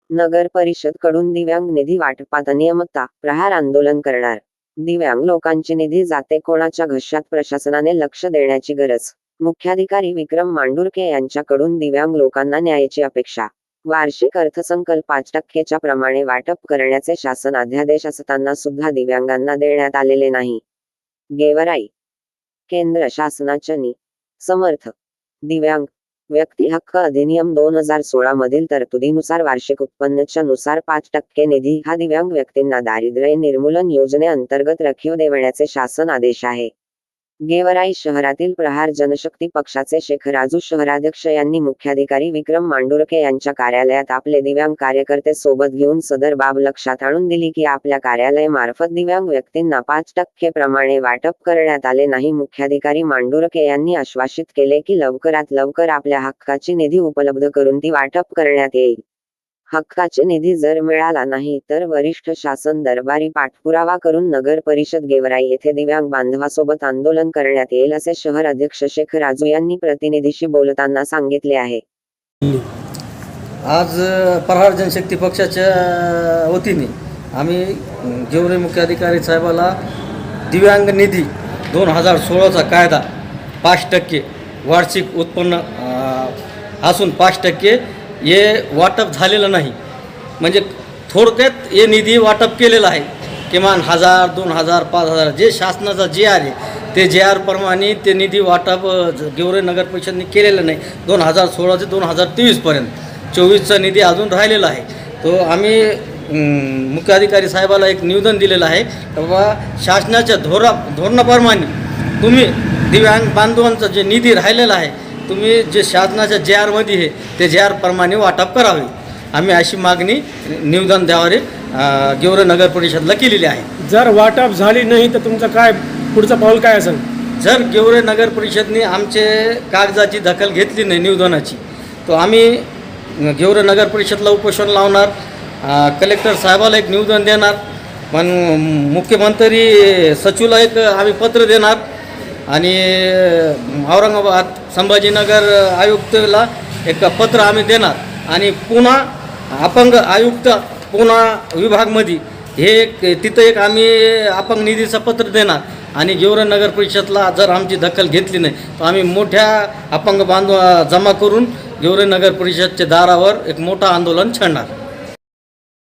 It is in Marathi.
नगर परिषद कडून दिव्यांग निधी वाटपात अनियमितता, प्रहार आंदोलन करणार. दिव्यांग लोकांची निधी जाते कोणाच्या घशात, प्रशासनाने लक्ष देण्याची गरज. मुख्याधिकारी विक्रम मांडुरके यांच्याकडून दिव्यांग लोकांना न्यायाची अपेक्षा. वार्षिक अर्थसंकल्प 5% प्रमाणे वाटप करण्याचे शासन अध्यादेश असताना सुद्धा दिव्यांगांना देण्यात आलेले नाही. गेवराई. केंद्र शासनाच्या समर्थ दिव्यांग व्यक्ती हक्क अधिनियम 2016 मधील तरतुदीनुसार वार्षिक उत्पन्नाच्या नुसार 5% निधी हा दिव्यांग व्यक्तींना दारिद्र्य निर्मूलन योजनेअंतर्गत राखीव देण्याचे शासन आदेश आहे. गेवराई शहरातील प्रहार जनशक्ती पक्षाचे शेख राजू शहराध्यक्ष यांनी मुख्याधिकारी विक्रम मांडुरके यांच्या कार्यालयात आपले दिव्यांग कार्यकर्ते सोबत घेऊन सदर बाब लक्षात आणून दिली की आपल्या कार्यालयामार्फत दिव्यांग व्यक्तींना 5% प्रमाणे वाटप करण्यात आले नाही. मुख्याधिकारी मांडुरके यांनी आश्वासित केले की लवकरात लवकर आपल्या हक्काची निधी उपलब्ध करून ती वाटप करण्यात येईल. हक्काचे निधी जर मिळाला नाही तर वरिष्ठ शासन दरबारी पाठपुरावा करून नगर परिषद गेवराई येथे दिव्यांग बांधवासोबत आंदोलन करण्यात येईल असे शहर अध्यक्ष शेख राजू यांनी प्रतिनिधीशी बोलताना सांगितले आहे. आज प्रहार जनशक्ती पक्षाच्या वतीने आम्ही गेवराई मुख्याधिकारी साहेबाला दिव्यांग निधी 2016चा कायदा 5% वार्षिक उत्पन्न असून 5% हे वाटप झालेलं नाही. म्हणजे थोडक्यात हे निधी वाटप केलेला आहे. किमान 1000, 2000, 5000 जे शासनाचा JR आहे ते JR प्रमाणे ते निधी वाटप गेवराई नगर परिषदेने केलेलं नाही. 2016 ते 2023पर्यंत 24चा निधी अजून राहिलेला आहे. तो आम्ही मुख्याधिकारी साहेबाला एक निवेदन दिलेलं आहे की बाबा शासनाच्या धोरणाप्रमाणे तुम्ही दिव्यांग बांधवांचा जे निधी राहिलेला आहे तुम्ही जे शासनाच्या JRमध्ये आहे ते JR प्रमाणे वाटप करावे. आम्ही अशी मागणी निवेदन द्यावारे गेवराई नगर परिषदला केलेली आहे. जर वाटप झाली नाही तर तुमचं काय पुढचं पाऊल काय असेल? जर गेवराई नगर परिषदने आमचे कागदाची दखल घेतली नाही निवेदनाची तर आम्ही गेवराई नगर परिषदला उपोषण लावणार. कलेक्टर साहेबाला एक निवेदन देणार. पण मुख्यमंत्री सचिवला एक आम्ही पत्र देणार आणि औरंगाबाद संभाजीनगर आयुक्तला एक पत्र आम्ही देणार आणि पुन्हा अपंग आयुक्त पुन्हा विभागमध्ये हे तिथं एक आम्ही अपंग निधीचं पत्र देणार आणि गेवराई नगर परिषदला जर आमची दखल घेतली नाही तर आम्ही मोठ्या अपंग बांधव जमा करून गेवराई नगर परिषदच्या दारावर एक मोठं आंदोलन छेडणार.